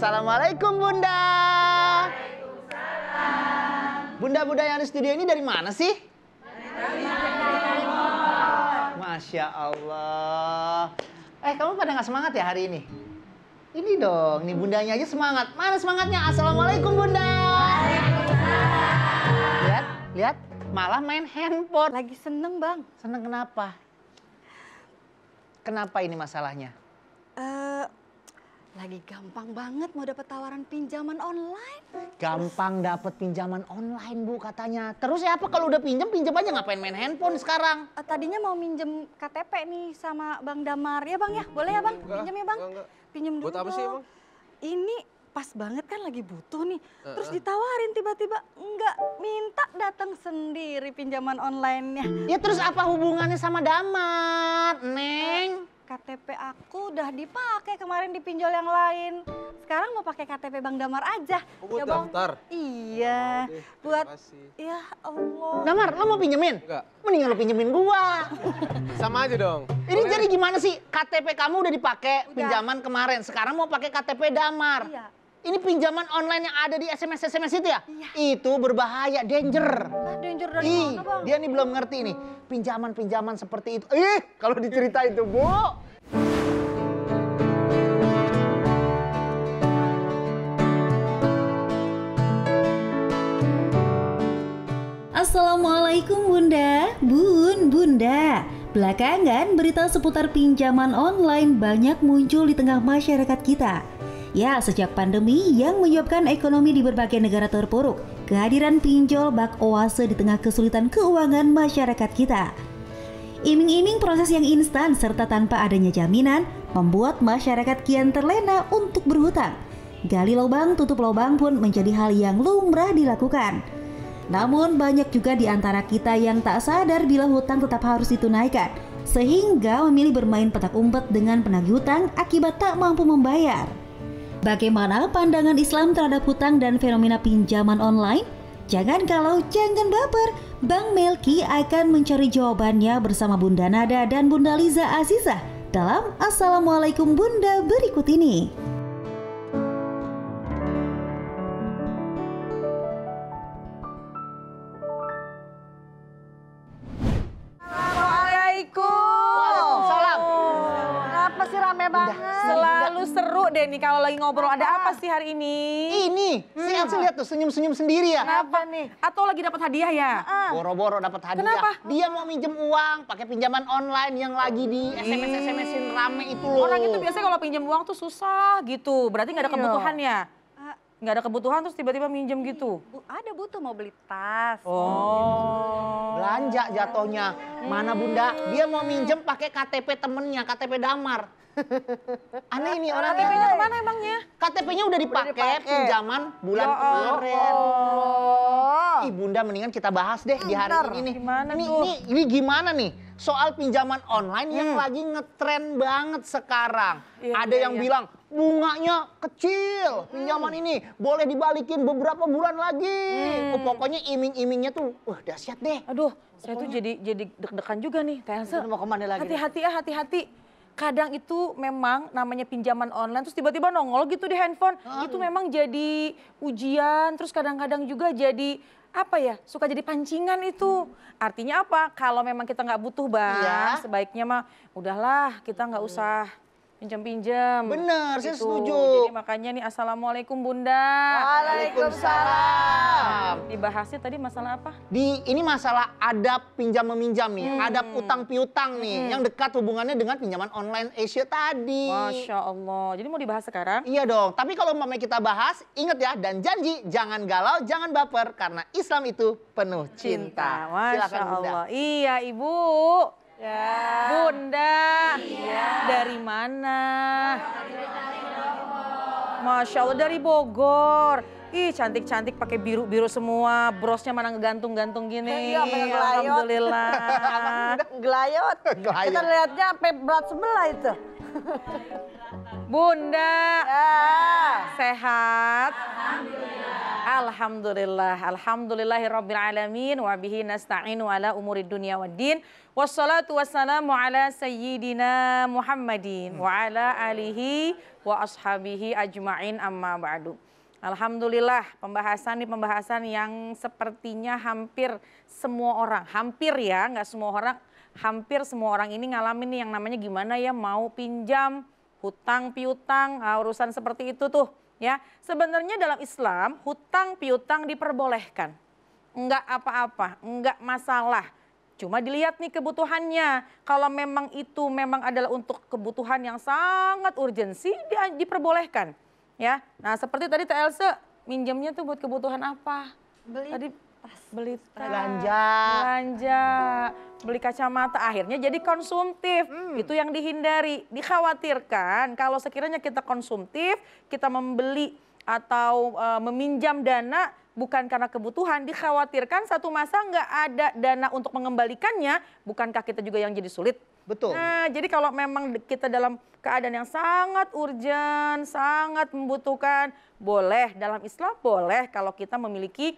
Assalamualaikum Bunda. Waalaikumsalam. Bunda-bunda yang di studio ini dari mana sih? Masya Allah. Kamu pada nggak semangat ya hari ini? Ini dong, nih bundanya aja semangat. Mana semangatnya? Assalamualaikum Bunda. Lihat, lihat, malah main handphone. Lagi seneng Bang. Seneng kenapa? Kenapa ini masalahnya? Lagi gampang banget mau dapat tawaran pinjaman online. Gampang dapat pinjaman online Bu katanya. Terus ya apa kalau udah pinjam aja, ngapain main handphone sekarang? Tadinya mau minjem KTP nih sama Bang Damar. Ya Bang ya, boleh ya Bang? Pinjem ya Bang? Enggak. Pinjem dulu. Buat apa sih Bang? Ini pas banget kan lagi butuh nih. Terus ditawarin tiba-tiba enggak, minta datang sendiri pinjaman online-nya. Ya terus apa hubungannya sama Damar, Neng? KTP aku udah dipakai kemarin di pinjol yang lain. Sekarang mau pakai KTP Bang Damar aja. Buat Ya Bang? daftar? Iya. Buat, makasih. ya Allah. Damar, lo mau pinjemin? Enggak. Mendingan lo pinjemin gua. Sama aja dong. Ini jadi gimana sih? KTP kamu udah dipakai Udah. pinjaman kemarin. Sekarang mau pakai KTP Damar. Iya. Ini pinjaman online yang ada di SMS itu ya? Iya. Itu berbahaya, danger. Danger dari mana Bang? Dia nih belum ngerti nih. Pinjaman-pinjaman seperti itu. Kalau diceritain tuh, Bu. Assalamualaikum Bunda, Bunda. Belakangan berita seputar pinjaman online banyak muncul di tengah masyarakat kita. Ya, sejak pandemi yang menyebabkan ekonomi di berbagai negara terpuruk, kehadiran pinjol bak oase di tengah kesulitan keuangan masyarakat kita. Iming-iming proses yang instan serta tanpa adanya jaminan membuat masyarakat kian terlena untuk berhutang. Gali lubang, tutup lubang pun menjadi hal yang lumrah dilakukan. Namun banyak juga di antara kita yang tak sadar bila hutang tetap harus ditunaikan, sehingga memilih bermain petak umpet dengan penagih hutang akibat tak mampu membayar. Bagaimana pandangan Islam terhadap hutang dan fenomena pinjaman online? Jangan baper, Bang Melki akan mencari jawabannya bersama Bunda Nada dan Bunda Liza Azizah dalam Assalamualaikum Bunda berikut ini. Waalaikumsalam. Kenapa sih rame banget? Selalu seru deh nih kalau lagi ngobrol. Ada apa sih hari ini? Ini, si Elsa lihat tuh senyum-senyum sendiri ya. Kenapa nih? Atau lagi dapat hadiah ya? Boro-boro dapat hadiah. Kenapa? Dia mau minjem uang pakai pinjaman online yang lagi di SMS-in rame itu loh. Orang itu biasanya kalau pinjam uang tuh susah gitu. Berarti nggak ada kebutuhan ya? Nggak ada kebutuhan terus tiba-tiba minjem gitu? Ada butuh mau beli tas. Oh. Belanja jatuhnya. Mana Bunda? Dia mau minjem pakai KTP temennya, KTP Damar. Aneh ini orang. KTP-nya kemana emangnya? KTP-nya udah dipakai pinjaman bulan Ya kemarin. Oh. Ih Bunda, mendingan kita bahas deh di hari ini nih. Gimana Ini, tuh? ini gimana nih? Soal pinjaman online yang lagi ngetren banget sekarang. Iya, Ada iya, yang iya. bilang bunganya kecil, pinjaman ini boleh dibalikin beberapa bulan lagi. Pokoknya iming-imingnya tuh, dahsyat deh. Aduh, saya tuh jadi deg-degan juga nih, Teh Elsa. Mau kemana lagi? Hati-hati ya, hati-hati. Kadang itu memang namanya pinjaman online terus tiba-tiba nongol gitu di handphone. Itu memang jadi ujian, terus kadang-kadang juga jadi apa ya, suka jadi pancingan itu. Artinya apa? Kalau memang kita nggak butuh Bang, Iya. sebaiknya mah udahlah kita nggak usah pinjam-pinjam. Bener, saya Gitu. setuju. Jadi makanya nih Assalamualaikum Bunda. Waalaikumsalam. Dibahasnya tadi masalah apa? Ini masalah adab pinjam meminjam nih, adab utang piutang nih, yang dekat hubungannya dengan pinjaman online Asia tadi. Masya Allah. Jadi mau dibahas sekarang? Iya dong, tapi kalau umpamanya kita bahas, ingat ya dan janji jangan galau, jangan baper karena Islam itu penuh cinta. Masya Silakan Bunda. Allah. Iya Ibu. Ya. Bunda. Dari mana? Masya Allah dari Bogor. Ih cantik-cantik pakai biru-biru semua. Brosnya mana ngegantung-gantung gini. Iya, bener gelayot. Alhamdulillah. Gelayot. Gelayot. Kita lihatnya sampai berat sebelah itu. Bunda. Ya. Sehat. Alhamdulillah, alhamdulillahirabbil alamin wa bihi nasta'inu ala umurid dunya waddin. Wassalatu wassalamu ala sayyidina Muhammadin wa ala alihi wa ashabihi ajmain amma ba'du. Alhamdulillah, pembahasan yang sepertinya hampir semua orang, hampir ya, nggak semua orang, hampir semua orang ini ngalamin nih yang namanya gimana ya mau pinjam, hutang piutang, urusan seperti itu tuh. Ya, sebenarnya dalam Islam hutang piutang diperbolehkan, enggak apa-apa, enggak masalah. Cuma dilihat nih kebutuhannya. Kalau memang itu memang adalah untuk kebutuhan yang sangat urgensi, diperbolehkan. Ya, nah seperti tadi Teh Else minjemnya tuh buat kebutuhan apa? Beli tas, belanja, beli kacamata, akhirnya jadi konsumtif. Itu yang dihindari. Dikhawatirkan kalau sekiranya kita konsumtif, kita membeli atau meminjam dana bukan karena kebutuhan, dikhawatirkan satu masa nggak ada dana untuk mengembalikannya, bukankah kita juga yang jadi sulit? Betul. Nah, jadi kalau memang kita dalam keadaan yang sangat urgen, sangat membutuhkan, boleh dalam Islam boleh kalau kita memiliki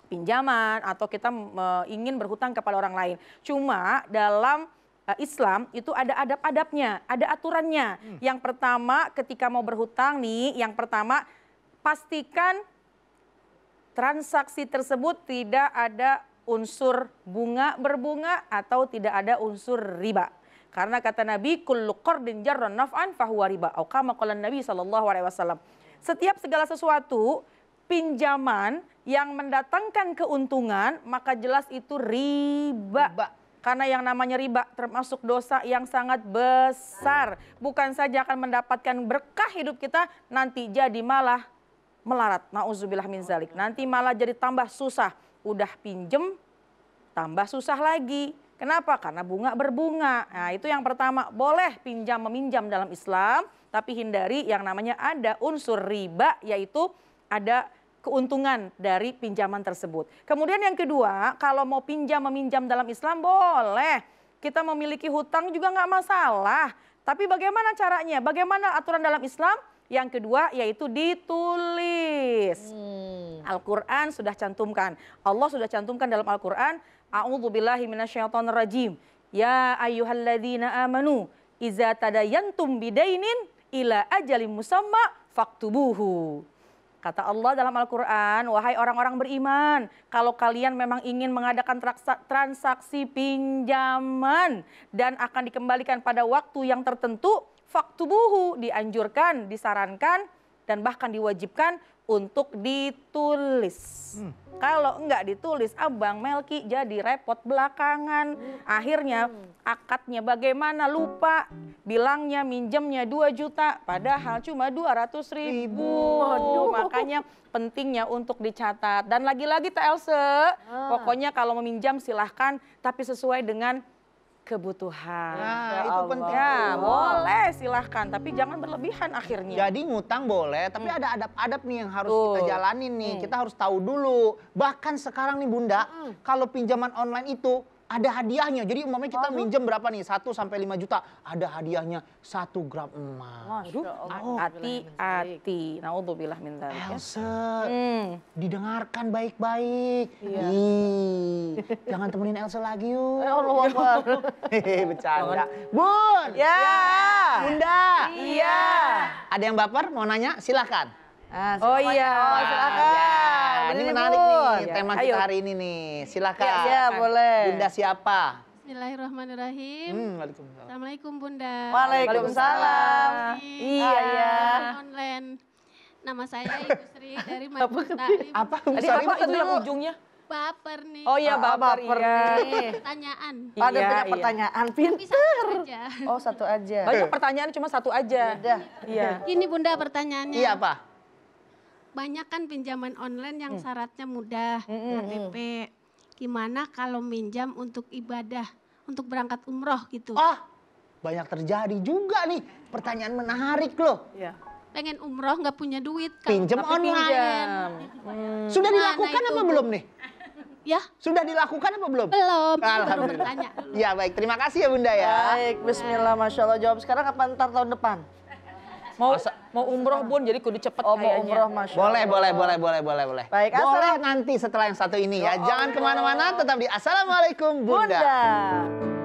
pinjaman atau kita ingin berhutang kepada orang lain. Cuma dalam Islam itu ada adab-adabnya, ada aturannya. Yang pertama ketika mau berhutang nih, yang pertama pastikan transaksi tersebut tidak ada unsur berbunga atau tidak ada unsur riba. Karena kata Nabi, kullu qardin jarran naf'an fahuwa riba. Atau kama qala Nabi SAW. Setiap segala sesuatu pinjaman yang mendatangkan keuntungan, maka jelas itu riba. Karena yang namanya riba termasuk dosa yang sangat besar. Bukan saja akan mendapatkan berkah hidup kita, nanti jadi malah melarat. Nauzubillah min zalik. Nanti malah jadi tambah susah. Udah pinjem, tambah susah lagi. Kenapa? Karena bunga berbunga. Nah itu yang pertama, boleh meminjam dalam Islam, tapi hindari yang namanya ada unsur riba, yaitu ada keuntungan dari pinjaman tersebut. Kemudian yang kedua, kalau mau meminjam dalam Islam boleh. Kita memiliki hutang juga nggak masalah. Tapi bagaimana caranya? Bagaimana aturan dalam Islam? Yang kedua yaitu ditulis. Al-Quran sudah cantumkan. Allah sudah cantumkan dalam Al-Quran. A'udzubillahi minasyaitonirrajim. Ya ayyuhalladzina amanu iza tadayantum bidainin ila ajalin musamma faktubuhu. Kata Allah dalam Al-Quran, wahai orang-orang beriman, kalau kalian memang ingin mengadakan transaksi pinjaman dan akan dikembalikan pada waktu yang tertentu, faktubuhu, dianjurkan, disarankan, dan bahkan diwajibkan untuk ditulis. Kalau enggak ditulis, Abang Melki jadi repot belakangan. Akhirnya akadnya bagaimana lupa, bilangnya minjemnya 2 juta, padahal cuma 200.000. Makanya pentingnya untuk dicatat. Dan lagi-lagi Teh Else, pokoknya kalau meminjam silahkan, tapi sesuai dengan kebutuhan. Nah, itu penting. Ya, boleh silahkan, tapi jangan berlebihan akhirnya. Jadi ngutang boleh, tapi ada adab-adab nih yang harus kita jalanin nih. Kita harus tahu dulu. Bahkan sekarang nih Bunda, kalau pinjaman online itu ada hadiahnya. Jadi umpamanya kita minjem berapa nih? 1 sampai 5 juta. Ada hadiahnya 1 gram emas. Hati-hati. Naudzubillah min dzalik. Else, didengarkan baik-baik. Jangan temenin Else lagi yuk. Bercanda. Bun. Ya. Bunda. Iya. Ada yang baper mau nanya? Silakan. Oh iya, silakan. Ini menarik nih tema kita hari ini nih. Silakan. Ya, boleh. Bunda siapa? Bismillahirrahmanirrahim. Waalaikumsalam. Assalamualaikum Bunda. Waalaikumsalam. Iya. Online. Nama saya Ibu Sri dari Majlis Taklim. Apa? Tadi apa itu yang ujungnya? Baper nih. Oh iya, baper iya. Pertanyaan. Ada banyak pertanyaan, Bisa aja. Oh, satu aja. Banyak pertanyaan cuma satu aja. Iya. Ini Bunda pertanyaannya. Iya apa? Banyak kan pinjaman online yang syaratnya mudah, KTP. Gimana kalau minjam untuk ibadah, untuk berangkat umroh gitu? Banyak terjadi juga nih. Pertanyaan menarik loh. Iya. Pengen umroh nggak punya duit. Pinjam tapi online. Sudah dilakukan apa belum nih? Ya, Sudah dilakukan apa belum? belum. Baru Alhamdulillah. bertanya dulu. Ya baik, terima kasih ya Bunda ya. Baik, bismillah, masya Allah. Jawab sekarang apa ntar tahun depan? Mau umroh Bun, jadi kudu cepet Oh, mau kayaknya. umroh, Masya Allah. Boleh. Baik, Boleh nanti setelah yang satu ini ya. Jangan kemana-mana, tetap di Assalamualaikum Bunda. Bunda.